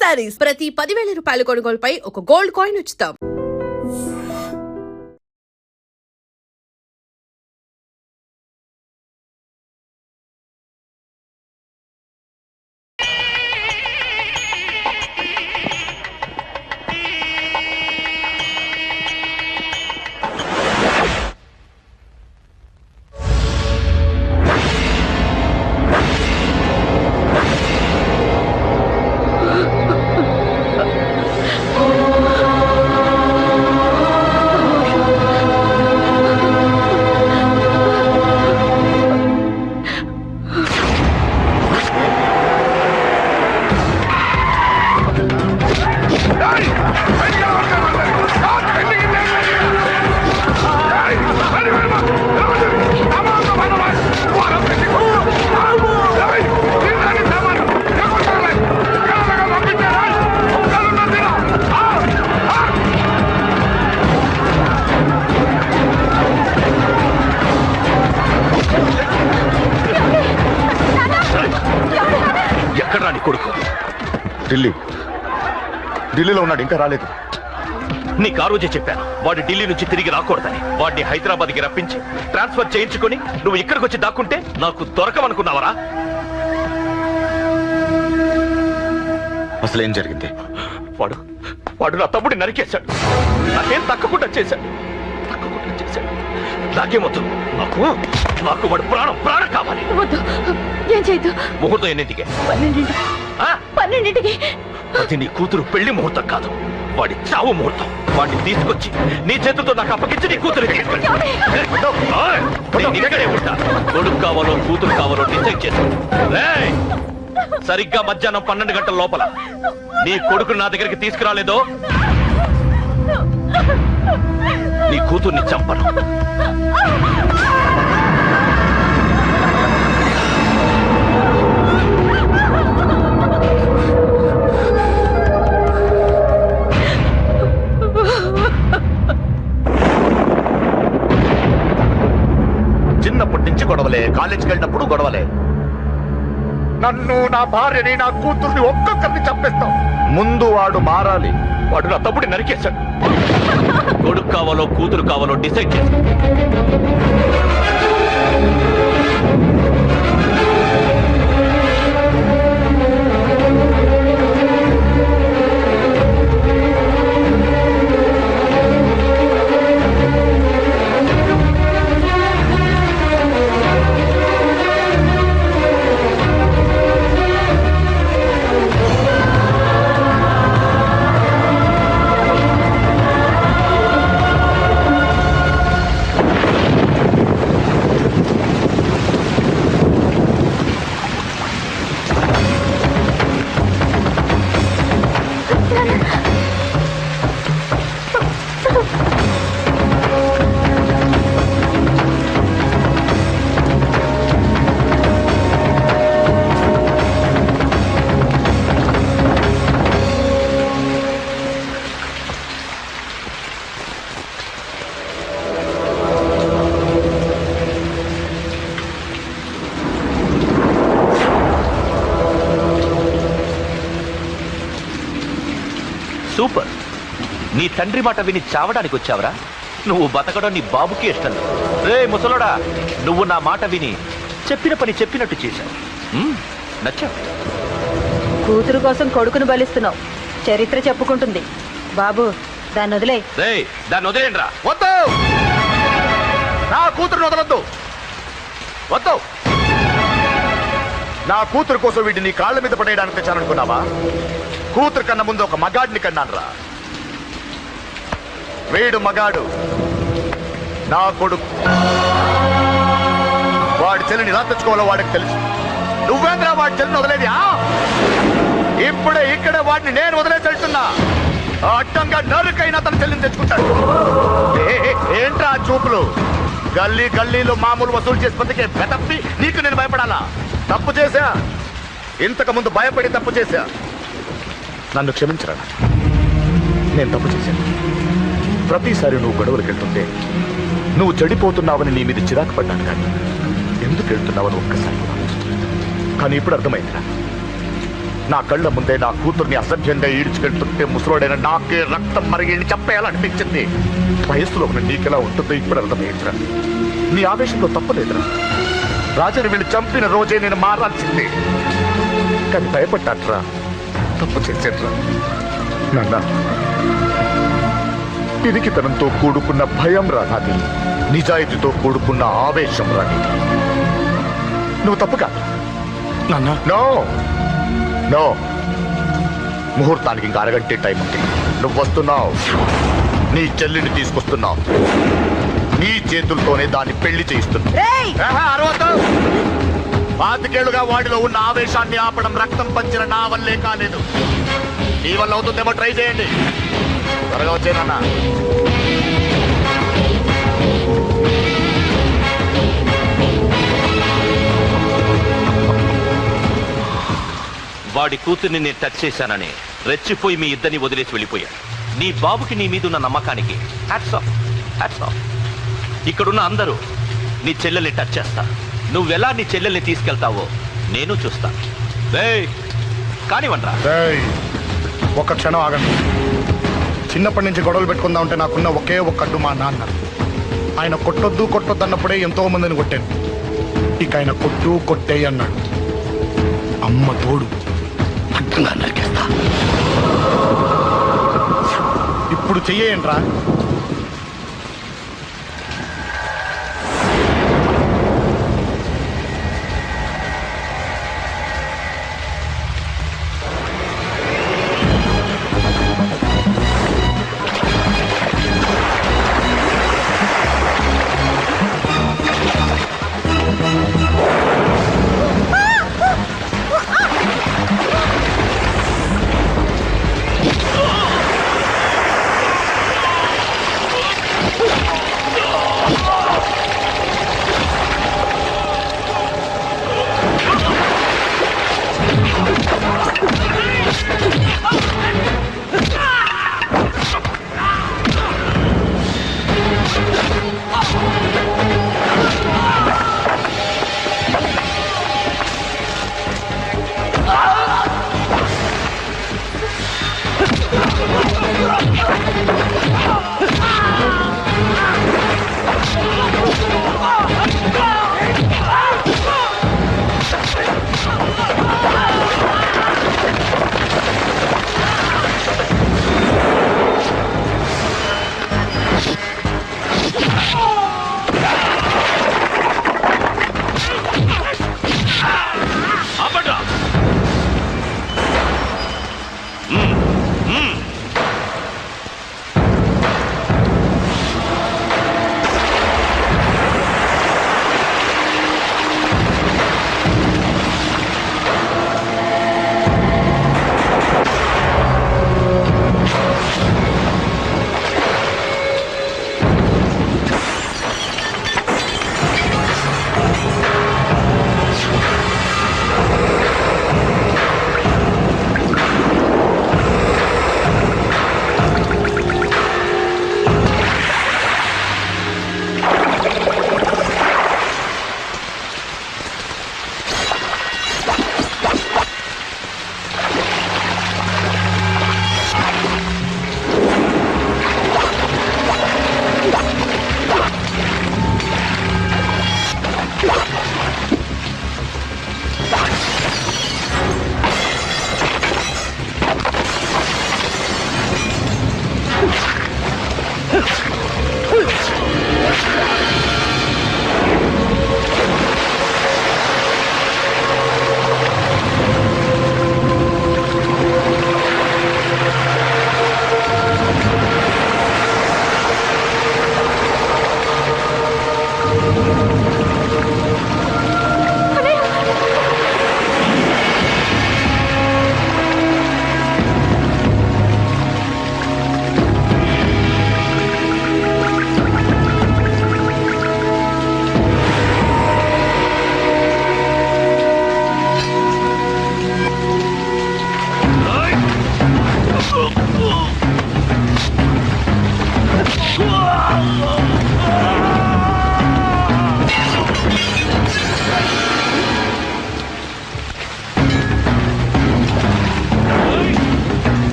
శారీస్ ప్రతి 10,000 రూపాయల కొనుగోలుపై ఒక గోల్డ్ కాయిన్ ఉచితం. ఢిల్లీలో ఉన్నాడు, ఇంకా రాలేదు. నీకు ఆ రోజే చెప్పాను వాడు ఢిల్లీ నుంచి తిరిగి రాకూడదని. వాడిని హైదరాబాద్కి రప్పించి ట్రాన్స్ఫర్ చేయించుకొని నువ్వు ఇక్కడికి వచ్చి దాక్కుంటే నాకు దొరకమనుకున్నావరా? అసలు ఏం జరిగింది? వాడు నా తమ్ముడిని నరికేశాడు. నాకేం తక్కకుండా చేశాడు. నాకేమొద్దు. నాకు వాడు ప్రాణం కావాలి. ఏం చేయదు. ముహూర్తం ఎన్నింటికి? 12ంటికి. అది నీ కూతురు పెళ్లి ముహూర్తం కాదు, వాడి చావు ముహూర్తం. వాడిని తీసుకొచ్చి నీ చేతులతో నాకు అప్పగించి నీ కూతురు ఇక్కడే ఉంటా. కొడుకు కావాలో కూతురు కావాలో డిసైడ్ చేసి సరిగ్గా మధ్యాహ్నం 12 గంటల లోపల నీ కొడుకుని నా దగ్గరికి తీసుకురాలేదో నీ కూతుర్ని చంపను. చిన్నప్పటి నుంచి గొడవలే, కాలేజీకి వెళ్ళినప్పుడు గొడవలే. నన్ను, నా భార్యని, నా కూతుర్ని ఒక్కొక్కరిని చంపేస్తాం. ముందు వాడు మారాలి. వాడు నా తమ్ముడిని నరికేశాడు. కొడుకు కావాలో కూతురు కావాలో డిసైడ్ చేసి సూపర్. నీ తండ్రి మాట విని చావడానికి వచ్చావరా? నువ్వు బతకడం నీ బాబుకి ఇష్టం లేదు. రే ముసలోడా, నువ్వు నా మాట విని చెప్పిన పని చెప్పినట్టు చేశావు. నచ్చా. కూతురు కోసం కొడుకును బలిస్తున్నావు. చరిత్ర చెప్పుకుంటుంది. బాబు, దాన్ని వదిలే. దాన్ని వదిలేండి రా. వద్దు, నా కూతురుని వదలొద్దు. వద్దు. నా కూతురు కోసం వీడిని నీ కాళ్ళ మీద పడేయడానికి తెచ్చాననుకున్నావా? కూతురు కన్నా ముందు ఒక మగాడిని కన్నాను రా. వీడు మగాడు, నా కొడుకు. వాడి చెల్లిని ఎలా తెచ్చుకోవాలో వాడికి తెలుసు. నువ్వేంద్రా వాడి చెల్లిని వదిలేది? ఇప్పుడే ఇక్కడే వాడిని నేను వదిలేసి వెళ్తున్నా. అడ్డంగా నరుకైనా తన చెల్లిని తెచ్చుకుంటాడు. ఏంట్రా చూపులు? గల్లీ గల్లీలో మామూలు వసూలు చేసి బతికే పెదప్పి నీకు నేను భయపడాలా? తప్పు చేశా, ఇంతకు ముందు భయపడి తప్పు చేశా. నన్ను క్షమించరా. నేను తప్పు చేశాను. ప్రతిసారి నువ్వు గొడవలకు వెళ్తుంటే నువ్వు చెడిపోతున్నావని నీ మీద చిరాకు పడ్డాను. కానీ ఎందుకు వెళ్తున్నావని ఒక్కసారి కూడా. కానీ ఇప్పుడు అర్థమైందిరా, నా కళ్ళ ముందే నా కూతుర్ని అసభ్యంగా ఈడ్చుకెళ్తుంటే ముసలోడైన నాకే రక్తం మరిగిని చెప్పేయాలనిపించింది. వయస్సులో ఉన్న నీకెలా ఉంటుందో ఇప్పుడు అర్థమైందిరా. నీ ఆవేశంలో తప్పలేదురా. రాజాని వీళ్ళు చంపిన రోజే నేను మారాల్సింది. కానీ భయపడ్డాట్రా, తప్పు చేసేట్రా. నాన్న, పిరికితనంతో కూడుకున్న భయం రా నాది, నిజాయితీతో కూడుకున్న ఆవేశం రా నీది. నువ్వు తప్పు కాదు నాన్న. నో నో, ముహూర్తానికి ఇంకా అరగంటే టైం ఉంది. నువ్వు వస్తున్నావు, నీ చెల్లిని తీసుకొస్తున్నావు, నీ చేతులతోనే దాన్ని పెళ్లి చేయిస్తున్నావు. పాతికేళ్లుగా వాడిలో ఉన్న ఆవేశాన్ని ఆపడం, రక్తం పంచిన నా వల్లే కాలేదు. నీ వల్ల అవుతుందేమో, ట్రై చేయండి. త్వరగా వచ్చేనన్నా. వాడి కూతుర్ని నేను టచ్ చేశానని రెచ్చిపోయి మీ ఇద్దరిని వదిలేసి వెళ్ళిపోయాడు. నీ బాబుకి నీ మీద ఉన్న నమ్మకానికి హ్యాట్స్ ఆఫ్, హ్యాట్స్ ఆఫ్. ఇక్కడున్న అందరూ నీ చెల్లెల్ని టచ్ చేస్తా. నువ్వెలా నీ చెల్లెల్ని తీసుకెళ్తావో నేను చూస్తా. కానివ్వండ్రా. ఒక క్షణం ఆగండి. చిన్నప్పటి నుంచి గొడవలు పెట్టుకుందా ఉంటే నాకున్న ఒకే ఒక్క అడ్డు మా నాన్న. ఆయన కొట్టొద్దు అన్నప్పుడే ఎంతో మందిని కొట్టాను. ఇక ఆయన కొట్టు కొట్టే అన్నాడు. అమ్మ తోడు అడ్డంగా నరికేస్తా. ఇప్పుడు చెయ్యేంట్రా?